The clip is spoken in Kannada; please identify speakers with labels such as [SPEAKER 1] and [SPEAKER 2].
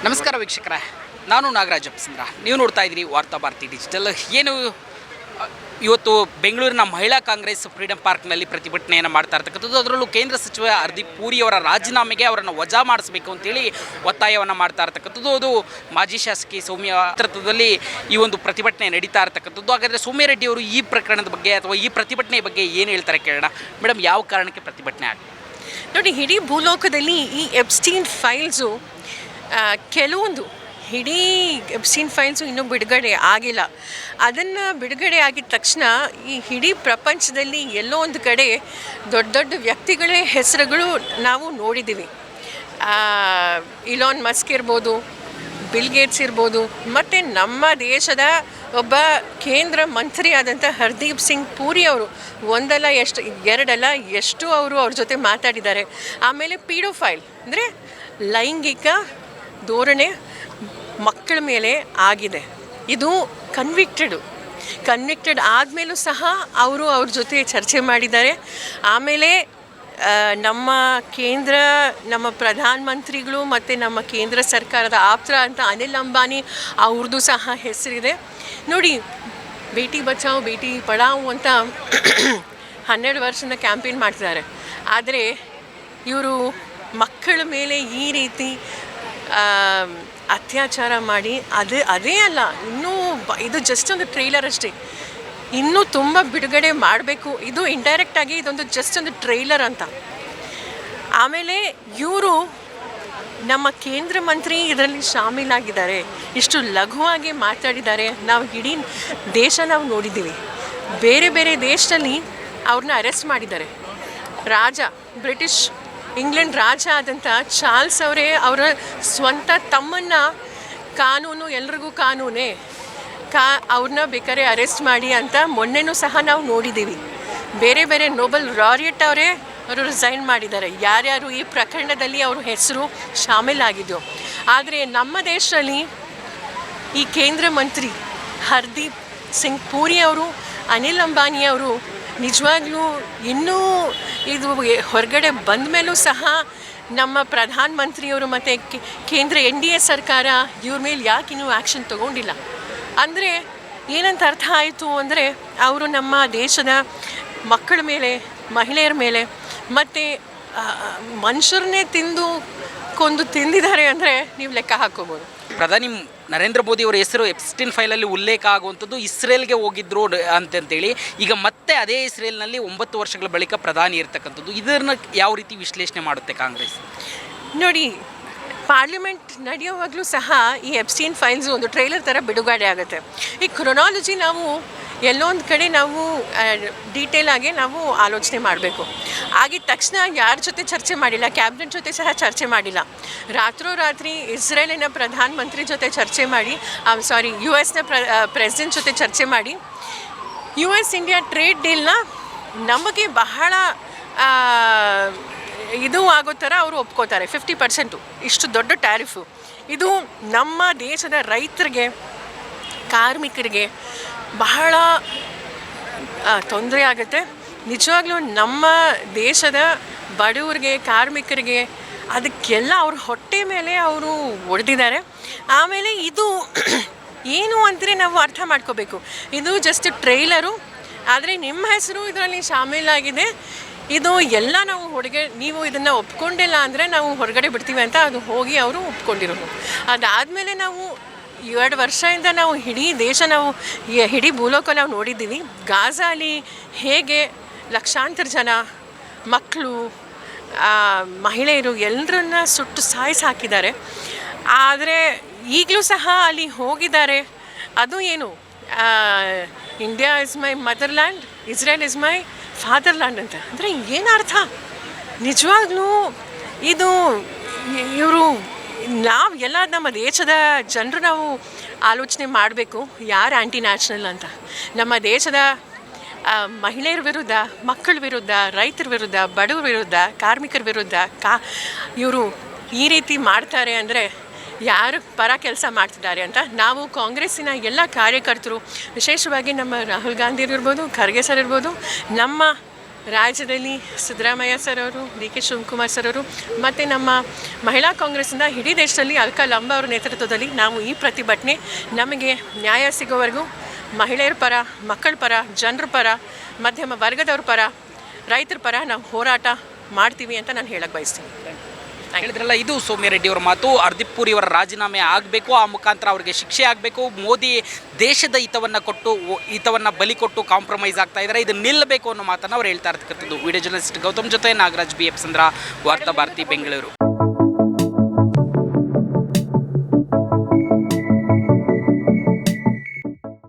[SPEAKER 1] ನಮಸ್ಕಾರ ವೀಕ್ಷಕರೇ, ನಾನು ನಾಗರಾಜ್ ಅಪ್ಸಂದ್ರ. ನೀವು ನೋಡ್ತಾ ಇದ್ದೀರಿ ವಾರ್ತಾ ಭಾರತಿ ಡಿಜಿಟಲ್. ಏನು ಇವತ್ತು ಬೆಂಗಳೂರಿನ ಮಹಿಳಾ ಕಾಂಗ್ರೆಸ್ ಫ್ರೀಡಂ ಪಾರ್ಕ್ನಲ್ಲಿ ಪ್ರತಿಭಟನೆಯನ್ನು ಮಾಡ್ತಾ ಇರ್ತಕ್ಕಂಥದ್ದು. ಅದರಲ್ಲೂ ಕೇಂದ್ರ ಸಚಿವ ಹರ್ದೀಪ್ ಪೂರಿ ಅವರ ರಾಜೀನಾಮೆಗೆ ಅವರನ್ನು ವಜಾ ಮಾಡಿಸಬೇಕು ಅಂತೇಳಿ ಒತ್ತಾಯವನ್ನು ಮಾಡ್ತಾ ಇರ್ತಕ್ಕಂಥದ್ದು. ಅದು ಮಾಜಿ ಶಾಸಕಿ ಸೌಮ್ಯ ನೇತೃತ್ವದಲ್ಲಿ ಈ ಒಂದು ಪ್ರತಿಭಟನೆ ನಡೀತಾ ಇರ್ತಕ್ಕಂಥದ್ದು. ಹಾಗಾದರೆ ಸೌಮ್ಯ ರೆಡ್ಡಿ ಅವರು ಈ ಪ್ರಕರಣದ ಬಗ್ಗೆ ಅಥವಾ ಈ ಪ್ರತಿಭಟನೆ ಬಗ್ಗೆ ಏನು ಹೇಳ್ತಾರೆ ಕೇಳೋಣ. ಮೇಡಮ್, ಯಾವ ಕಾರಣಕ್ಕೆ ಪ್ರತಿಭಟನೆ ಆಗಿದೆ?
[SPEAKER 2] ನೋಡಿ, ಇಡೀ ಭೂಲೋಕದಲ್ಲಿ ಈ ಎಪ್ಸ್ಟೀನ್ ಫೈಲ್ಸು ಕೆಲವೊಂದು ಇಡೀ ಎಪ್ಸ್ಟೀನ್ ಫೈಲ್ಸು ಇನ್ನೂ ಬಿಡುಗಡೆ ಆಗಿಲ್ಲ. ಅದನ್ನು ಬಿಡುಗಡೆ ಆಗಿದ ತಕ್ಷಣ ಈ ಇಡೀ ಪ್ರಪಂಚದಲ್ಲಿ ಎಲ್ಲೋ ಒಂದು ಕಡೆ ದೊಡ್ಡ ದೊಡ್ಡ ವ್ಯಕ್ತಿಗಳ ಹೆಸರುಗಳು ನಾವು ನೋಡಿದ್ದೀವಿ. ಇಲಾನ್ ಮಸ್ಕ್ ಇರ್ಬೋದು, ಬಿಲ್ ಗೇಟ್ಸ್ ಇರ್ಬೋದು, ಮತ್ತು ನಮ್ಮ ದೇಶದ ಒಬ್ಬ ಕೇಂದ್ರ ಮಂತ್ರಿ ಆದಂಥ ಹರ್ದೀಪ್ ಸಿಂಗ್ ಪೂರಿ ಅವರು ಒಂದಲ್ಲ ಎರಡಲ್ಲ ಎಷ್ಟು ಅವ್ರ ಜೊತೆ ಮಾತಾಡಿದ್ದಾರೆ. ಆಮೇಲೆ ಪೀಡೋಫೈಲ್ ಅಂದರೆ ಲೈಂಗಿಕ ಧೋರಣೆ ಮಕ್ಕಳ ಮೇಲೆ ಆಗಿದೆ. ಇದು ಕನ್ವಿಕ್ಟೆಡ್ ಆದಮೇಲೂ ಸಹ ಅವ್ರ ಜೊತೆ ಚರ್ಚೆ ಮಾಡಿದ್ದಾರೆ. ಆಮೇಲೆ ನಮ್ಮ ಪ್ರಧಾನಮಂತ್ರಿಗಳು ಮತ್ತು ನಮ್ಮ ಕೇಂದ್ರ ಸರ್ಕಾರದ ಆಪ್ತರ ಅಂತ ಅನಿಲ್ ಅಂಬಾನಿ ಅವ್ರದ್ದು ಸಹ ಹೆಸರಿದೆ. ನೋಡಿ, ಬೇಟಿ ಬಚಾವ್ ಬೇಟಿ ಪಢಾವ್ ಅಂತ 12 ವರ್ಷದಿಂದ ಕ್ಯಾಂಪೇನ್ ಮಾಡ್ತಿದ್ದಾರೆ. ಆದರೆ ಇವರು ಮಕ್ಕಳ ಮೇಲೆ ಈ ರೀತಿ ಅತ್ಯಾಚಾರ ಮಾಡಿ ಅದೇ ಅಲ್ಲ, ಇನ್ನೂ ಇದು ಜಸ್ಟ್ ಒಂದು ಟ್ರೈಲರ್ ಅಷ್ಟೇ. ಇನ್ನೂ ತುಂಬ ಬಿಡುಗಡೆ ಮಾಡಬೇಕು. ಇದು ಇಂಡೈರೆಕ್ಟಾಗಿ ಇದೊಂದು ಜಸ್ಟ್ ಒಂದು ಟ್ರೈಲರ್ ಅಂತ. ಆಮೇಲೆ ಇವರು ನಮ್ಮ ಕೇಂದ್ರ ಮಂತ್ರಿ ಇದರಲ್ಲಿ ಶಾಮೀಲಾಗಿದ್ದಾರೆ, ಇಷ್ಟು ಲಘುವಾಗಿ ಮಾತಾಡಿದ್ದಾರೆ. ನಾವು ಇಡೀ ದೇಶ ನಾವು ನೋಡಿದ್ದೀವಿ. ಬೇರೆ ಬೇರೆ ದೇಶದಲ್ಲಿ ಅವ್ರನ್ನ ಅರೆಸ್ಟ್ ಮಾಡಿದ್ದಾರೆ. ಬ್ರಿಟಿಷ್ ಇಂಗ್ಲೆಂಡ್ ರಾಜ ಆದಂಥ ಚಾರ್ಲ್ಸ್ ಅವರೇ ಅವರ ಸ್ವಂತ ತಮ್ಮನ್ನು ಎಲ್ರಿಗೂ ಕಾನೂನೇ ಅವ್ರನ್ನ ಬೇಕಾದ್ರೆ ಅರೆಸ್ಟ್ ಮಾಡಿ ಅಂತ ಮೊನ್ನೆನೂ ಸಹ ನಾವು ನೋಡಿದ್ದೀವಿ. ಬೇರೆ ಬೇರೆ ನೋಬೆಲ್ ಲಾರಿಯಟ್ ಅವರು ರಿಸೈನ್ ಮಾಡಿದ್ದಾರೆ. ಯಾರ್ಯಾರು ಈ ಪ್ರಕರಣದಲ್ಲಿ ಅವ್ರ ಹೆಸರು ಶಾಮೀಲಾಗಿದ್ದು. ಆದರೆ ನಮ್ಮ ದೇಶದಲ್ಲಿ ಈ ಕೇಂದ್ರ ಮಂತ್ರಿ ಹರ್ದೀಪ್ ಸಿಂಗ್ ಪೂರಿ ಅವರು, ಅನಿಲ್ ಅಂಬಾನಿ ಅವರು ನಿಜವಾಗ್ಲೂ ಇನ್ನೂ ಇದು ಹೊರಗಡೆ ಬಂದ ಮೇಲೂ ಸಹ ನಮ್ಮ ಪ್ರಧಾನಮಂತ್ರಿಯವರು ಮತ್ತು ಕೇಂದ್ರ NDA ಸರ್ಕಾರ ಇವ್ರ ಮೇಲೆ ಯಾಕೆ ಇನ್ನೂ ಆ್ಯಕ್ಷನ್ ತೊಗೊಂಡಿಲ್ಲ ಅಂದರೆ ಏನಂತ ಅರ್ಥ ಆಯಿತು ಅಂದರೆ ಅವರು ನಮ್ಮ ದೇಶದ ಮಕ್ಕಳ ಮೇಲೆ, ಮಹಿಳೆಯರ ಮೇಲೆ ಮತ್ತು ಮನುಷ್ಯರನ್ನೇ ತಿಂದಿದ್ದಾರೆ ಅಂದರೆ ನೀವು ಲೆಕ್ಕ ಹಾಕ್ಕೋಬೋದು.
[SPEAKER 1] ಪ್ರಧಾನಿ ನರೇಂದ್ರ ಮೋದಿ ಅವರ ಹೆಸರು ಎಪ್ಸ್ಟೀನ್ ಫೈಲಲ್ಲಿ ಉಲ್ಲೇಖ ಆಗುವಂಥದ್ದು ಇಸ್ರೇಲ್ಗೆ ಹೋಗಿದ್ರು ಅಂತೇಳಿ. ಈಗ ಮತ್ತೆ ಅದೇ ಇಸ್ರೇಲ್ನಲ್ಲಿ 9 ವರ್ಷಗಳ ಬಳಿಕ ಪ್ರಧಾನಿ ಇರ್ತಕ್ಕಂಥದ್ದು. ಇದನ್ನು ಯಾವ ರೀತಿ ವಿಶ್ಲೇಷಣೆ ಮಾಡುತ್ತೆ ಕಾಂಗ್ರೆಸ್?
[SPEAKER 2] ನೋಡಿ, ಪಾರ್ಲಿಮೆಂಟ್ ನಡೆಯುವಾಗಲೂ ಸಹ ಈ ಎಪ್ಸ್ಟೀನ್ ಫೈಲ್ಸು ಒಂದು ಟ್ರೈಲರ್ ಥರ ಬಿಡುಗಡೆ ಆಗುತ್ತೆ. ಈ ಕ್ರೊನಾಲಜಿ ನಾವು ಎಲ್ಲೋ ಒಂದು ಕಡೆ ನಾವು ಡೀಟೇಲಾಗಿ ನಾವು ಆಲೋಚನೆ ಮಾಡಬೇಕು. ಆಗಿದ ತಕ್ಷಣ ಯಾರ ಜೊತೆ ಚರ್ಚೆ ಮಾಡಿಲ್ಲ, ಕ್ಯಾಬಿನೆಟ್ ಜೊತೆ ಸಹ ಚರ್ಚೆ ಮಾಡಿಲ್ಲ. ರಾತ್ರೋರಾತ್ರಿ ಇಸ್ರೇಲಿನ ಪ್ರಧಾನಮಂತ್ರಿ ಜೊತೆ ಚರ್ಚೆ ಮಾಡಿ, US ಪ್ರೆಸಿಡೆಂಟ್ ಜೊತೆ ಚರ್ಚೆ ಮಾಡಿ US ಇಂಡಿಯಾ ಟ್ರೇಡ್ ಡೀಲ್ನ ನಮಗೆ ಬಹಳ ಇದು ಆಗೋ ಥರ ಅವರು ಒಪ್ಕೋತಾರೆ. 50% ಇಷ್ಟು ದೊಡ್ಡ ಟ್ಯಾರಿಫು. ಇದು ನಮ್ಮ ದೇಶದ ರೈತರಿಗೆ, ಕಾರ್ಮಿಕರಿಗೆ ಬಹಳ ತೊಂದರೆ ಆಗುತ್ತೆ. ನಿಜವಾಗ್ಲೂ ನಮ್ಮ ದೇಶದ ಬಡವರಿಗೆ, ಕಾರ್ಮಿಕರಿಗೆ ಅದಕ್ಕೆಲ್ಲ ಅವ್ರ ಹೊಟ್ಟೆ ಮೇಲೆ ಅವರು ಹೊಡೆದಿದ್ದಾರೆ. ಆಮೇಲೆ ಇದು ಏನು ಅಂದರೆ ನಾವು ಅರ್ಥ ಮಾಡ್ಕೋಬೇಕು, ಇದು ಜಸ್ಟ್ ಟ್ರೈಲರು. ಆದರೆ ನಿಮ್ಮ ಹೆಸರು ಇದರಲ್ಲಿ ಶಾಮೀಲಾಗಿದೆ. ಇದು ಎಲ್ಲ ನಾವು ನೀವು ಇದನ್ನು ಒಪ್ಕೊಂಡಿಲ್ಲ ಅಂದರೆ ನಾವು ಹೊರಗಡೆ ಬಿಡ್ತೀವಿ ಅಂತ ಅದು ಹೋಗಿ ಅವರು ಒಪ್ಕೊಂಡಿರೋದು. ಅದಾದಮೇಲೆ ನಾವು 2 ವರ್ಷದಿಂದ ನಾವು ಇಡೀ ಭೂಲೋಕ ನಾವು ನೋಡಿದ್ದೀವಿ. ಗಾಜಾಲಿ ಹೇಗೆ ಲಕ್ಷಾಂತರ ಜನ ಮಕ್ಕಳು, ಮಹಿಳೆಯರು ಎಲ್ಲರನ್ನ ಸುಟ್ಟು ಸಾಯಿಸಾಕಿದ್ದಾರೆ. ಆದರೆ ಈಗಲೂ ಸಹ ಅಲ್ಲಿ ಹೋಗಿದ್ದಾರೆ. ಅದು ಏನು, India is my motherland, Israel is my fatherland ಅಂತ. ಅಂದರೆ ಏನರ್ಥ? ನಿಜವಾಗ್ಲೂ ಇದು ಎಲ್ಲ ನಮ್ಮ ದೇಶದ ಜನರು ನಾವು ಆಲೋಚನೆ ಮಾಡಬೇಕು, ಯಾರು ಆ್ಯಂಟಿ ನ್ಯಾಷನಲ್ ಅಂತ. ನಮ್ಮ ದೇಶದ ಮಹಿಳೆಯರ ವಿರುದ್ಧ, ಮಕ್ಕಳ ವಿರುದ್ಧ, ರೈತರ ವಿರುದ್ಧ, ಬಡವರ ವಿರುದ್ಧ, ಕಾರ್ಮಿಕರ ವಿರುದ್ಧ ಇವರು ಈ ರೀತಿ ಮಾಡ್ತಾರೆ ಅಂದರೆ ಯಾರು ಪರ ಕೆಲಸ ಮಾಡ್ತಿದ್ದಾರೆ ಅಂತ. ನಾವು ಕಾಂಗ್ರೆಸ್ಸಿನ ಎಲ್ಲ ಕಾರ್ಯಕರ್ತರು, ವಿಶೇಷವಾಗಿ ನಮ್ಮ ರಾಹುಲ್ ಗಾಂಧಿ ಇರ್ಬೋದು, ಖರ್ಗೆ ಸರ್ ಇರ್ಬೋದು, ನಮ್ಮ ರಾಜ್ಯದಲ್ಲಿ ಸಿದ್ದರಾಮಯ್ಯ ಸರ್ ಅವರು, ಡಿ ಕೆ ಶಿವಕುಮಾರ್ ಸರ್ ಅವರು ಮತ್ತು ನಮ್ಮ ಮಹಿಳಾ ಕಾಂಗ್ರೆಸ್ಸಿಂದ ಇಡೀ ದೇಶದಲ್ಲಿ ಅಲ್ಕಾ ಲಂಬ ಅವರ ನೇತೃತ್ವದಲ್ಲಿ ನಾವು ಈ ಪ್ರತಿಭಟನೆ ನಮಗೆ ನ್ಯಾಯ ಸಿಗೋವರೆಗೂ ಮಹಿಳೆಯರ ಪರ, ಮಕ್ಕಳ ಪರ, ಜನರ ಪರ, ಮಧ್ಯಮ ವರ್ಗದವ್ರ ಪರ, ರೈತರ ಪರ ನಾವು ಹೋರಾಟ ಮಾಡ್ತೀವಿ ಅಂತ ನಾನು ಹೇಳಕ್ಕೆ ಬಯಸ್ತೀನಿ.
[SPEAKER 1] ಹೇಳಿದ್ರಲ್ಲ, ಇದು ಸೌಮ್ಯ ರೆಡ್ಡಿ ಅವರ ಮಾತು. ಹರ್ದೀಪ್ ಪುರಿ ಅವರ ರಾಜೀನಾಮೆ ಆಗಬೇಕು, ಆ ಮುಖಾಂತರ ಅವರಿಗೆ ಶಿಕ್ಷೆ ಆಗಬೇಕು. ಮೋದಿ ದೇಶದ ಹಿತವನ್ನು ಬಲಿ ಕೊಟ್ಟು ಕಾಂಪ್ರಮೈಸ್ ಆಗ್ತಾ ಇದ್ದಾರೆ, ಇದು ನಿಲ್ಲಬೇಕು ಅನ್ನೋ ಮಾತನ್ನು ಅವ್ರು ಹೇಳ್ತಾ ಇರ್ತಕ್ಕಂಥದ್ದು. ವಿಡಿಯೋ ಜರ್ನಲಿಸ್ಟ್ ಗೌತಮ್ ಜೊತೆ ನಾಗರಾಜ್ BF ಚಂದ್ರ, ವಾರ್ತಾ ಭಾರತಿ, ಬೆಂಗಳೂರು.